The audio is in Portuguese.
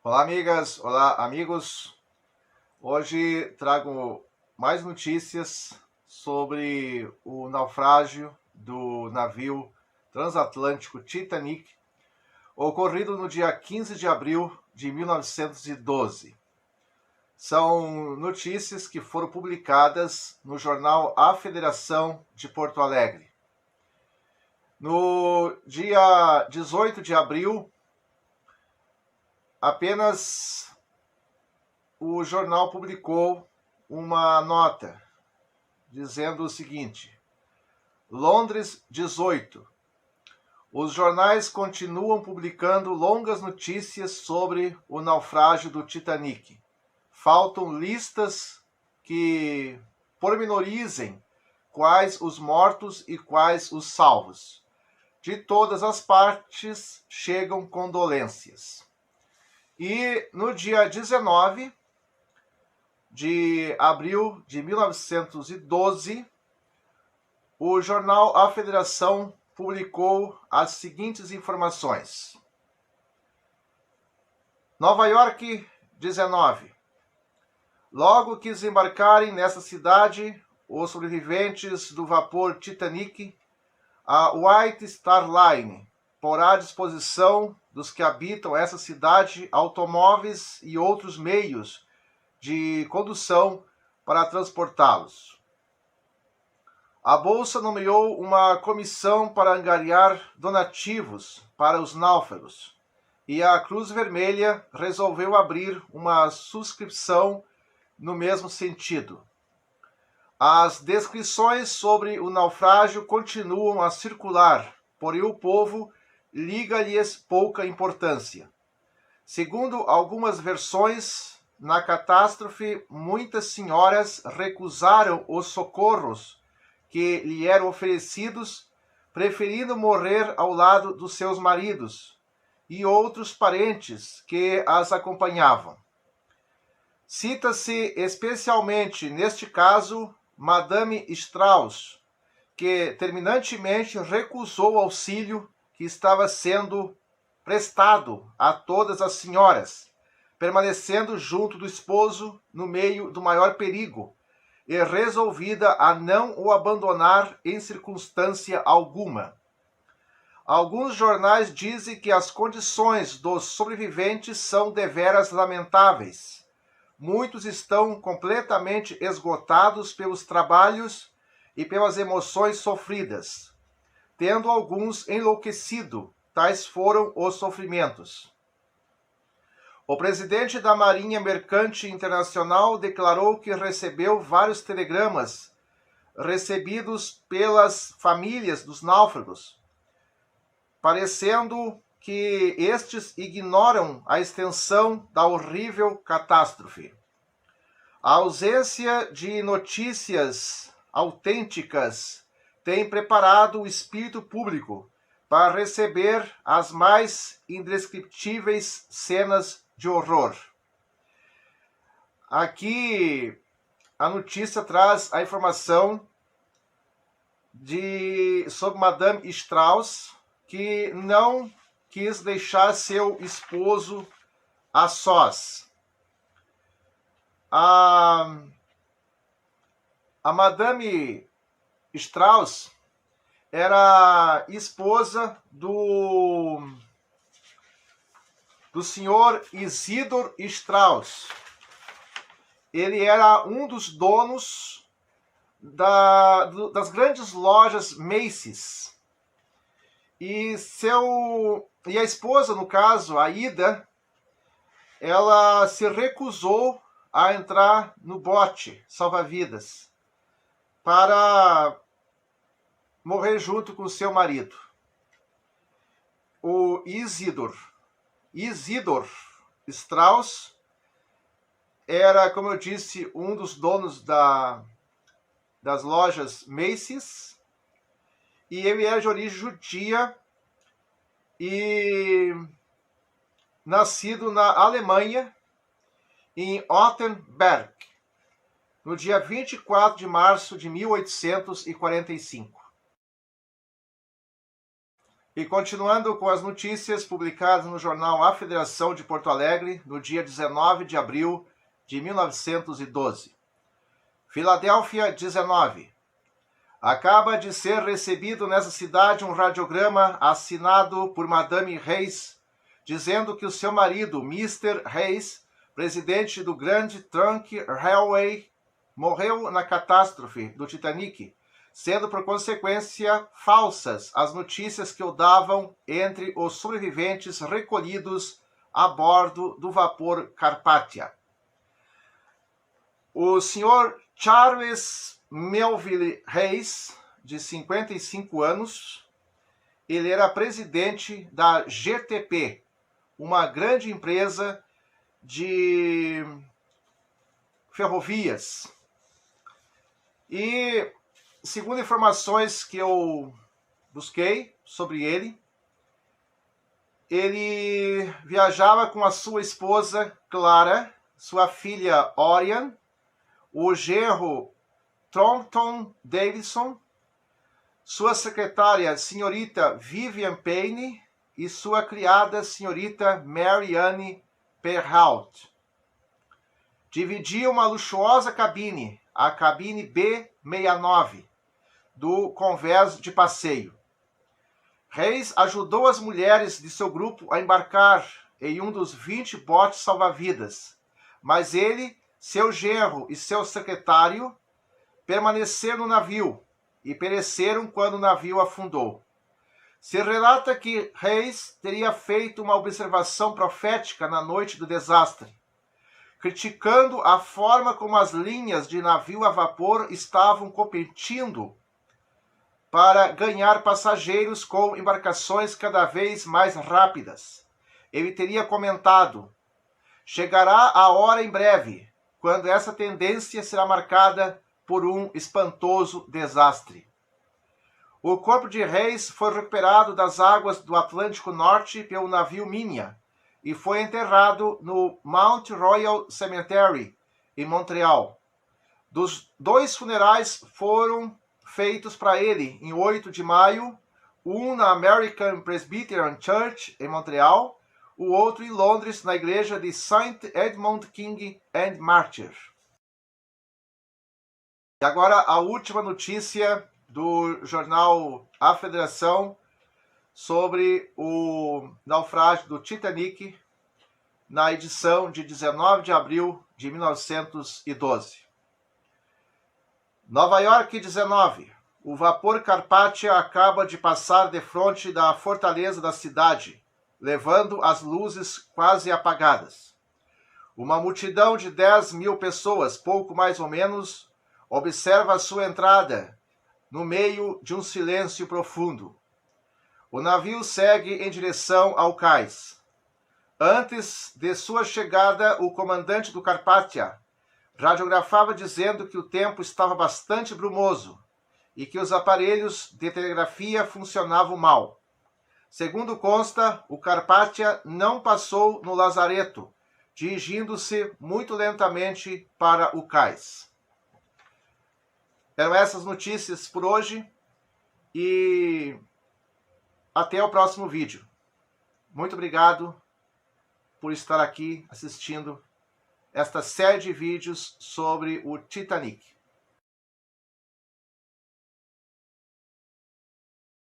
Olá, amigas, olá, amigos. Hoje trago mais notícias sobre o naufrágio do navio transatlântico Titanic, ocorrido no dia 15 de abril de 1912. São notícias que foram publicadas no jornal A Federação de Porto Alegre. No dia 18 de abril, apenas o jornal publicou uma nota dizendo o seguinte: Londres 18. Os jornais continuam publicando longas notícias sobre o naufrágio do Titanic. Faltam listas que pormenorizem quais os mortos e quais os salvos. De todas as partes chegam condolências. E no dia 19 de abril de 1912, o jornal A Federação publicou as seguintes informações. Nova York, 19. Logo que desembarcarem nessa cidade os sobreviventes do vapor Titanic, a White Star Line porá à disposição dos que habitam essa cidade automóveis e outros meios de condução para transportá-los. A Bolsa nomeou uma comissão para angariar donativos para os náufragos e a Cruz Vermelha resolveu abrir uma subscrição no mesmo sentido. As descrições sobre o naufrágio continuam a circular, porém o povo liga-lhes pouca importância. Segundo algumas versões, na catástrofe, muitas senhoras recusaram os socorros que lhe eram oferecidos, preferindo morrer ao lado dos seus maridos e outros parentes que as acompanhavam. Cita-se especialmente neste caso Madame Strauss, que terminantemente recusou o auxílio que estava sendo prestado a todas as senhoras, permanecendo junto do esposo no meio do maior perigo e resolvida a não o abandonar em circunstância alguma. Alguns jornais dizem que as condições dos sobreviventes são deveras lamentáveis. Muitos estão completamente esgotados pelos trabalhos e pelas emoções sofridas, tendo alguns enlouquecido. Tais foram os sofrimentos. O presidente da Marinha Mercante Internacional declarou que recebeu vários telegramas recebidos pelas famílias dos náufragos, parecendo que estes ignoram a extensão da horrível catástrofe. A ausência de notícias autênticas tem preparado o espírito público para receber as mais indescritíveis cenas de horror. Aqui a notícia traz a informação sobre Madame Strauss, que não quis deixar seu esposo a sós. A Madame Strauss era esposa do senhor Isidor Strauss. Ele era um dos donos das grandes lojas Macy's. E a esposa, no caso, a Ida, ela se recusou a entrar no bote salva-vidas para morrer junto com seu marido. O Isidor Strauss era, como eu disse, um dos donos das lojas Macy's, e ele era de origem judia e nascido na Alemanha, em Ottenberg, no dia 24 de março de 1845. E continuando com as notícias publicadas no jornal A Federação de Porto Alegre, no dia 19 de abril de 1912. Filadélfia, 19. Acaba de ser recebido nessa cidade um radiograma assinado por Madame Reis, dizendo que o seu marido, Mr. Reis, presidente do Grand Trunk Railway, morreu na catástrofe do Titanic, sendo por consequência falsas as notícias que o davam entre os sobreviventes recolhidos a bordo do vapor Carpathia. O senhor Charles Melville Reis, de 55 anos, ele era presidente da GTP, uma grande empresa de ferrovias. E, segundo informações que eu busquei sobre ele viajava com a sua esposa Clara, sua filha Orion, o genro Thornton Davidson, sua secretária, senhorita Vivian Payne, e sua criada, senhorita Marianne Perrault. Dividia uma luxuosa cabine, a cabine B69, do convés de passeio. Reis ajudou as mulheres de seu grupo a embarcar em um dos 20 botes salva-vidas, mas ele, seu genro e seu secretário permaneceram no navio e pereceram quando o navio afundou. Se relata que Reis teria feito uma observação profética na noite do desastre, criticando a forma como as linhas de navio a vapor estavam competindo para ganhar passageiros com embarcações cada vez mais rápidas. Ele teria comentado: chegará a hora em breve, quando essa tendência será marcada por um espantoso desastre. O corpo de Reis foi recuperado das águas do Atlântico Norte pelo navio Minia e foi enterrado no Mount Royal Cemetery, em Montreal. Dos 2 funerais foram feitos para ele em 8 de maio, um na American Presbyterian Church, em Montreal, o outro em Londres, na igreja de St. Edmund King and Martyr. E agora a última notícia do jornal A Federação sobre o naufrágio do Titanic na edição de 19 de abril de 1912. Nova York, 19. O vapor Carpathia acaba de passar defronte da fortaleza da cidade, levando as luzes quase apagadas. Uma multidão de 10.000 pessoas, pouco mais ou menos, observa a sua entrada, no meio de um silêncio profundo. O navio segue em direção ao cais. Antes de sua chegada, o comandante do Carpathia radiografava dizendo que o tempo estava bastante brumoso e que os aparelhos de telegrafia funcionavam mal. Segundo consta, o Carpathia não passou no lazareto, dirigindo-se muito lentamente para o cais. Eram essas notícias por hoje e até o próximo vídeo. Muito obrigado por estar aqui assistindo esta série de vídeos sobre o Titanic.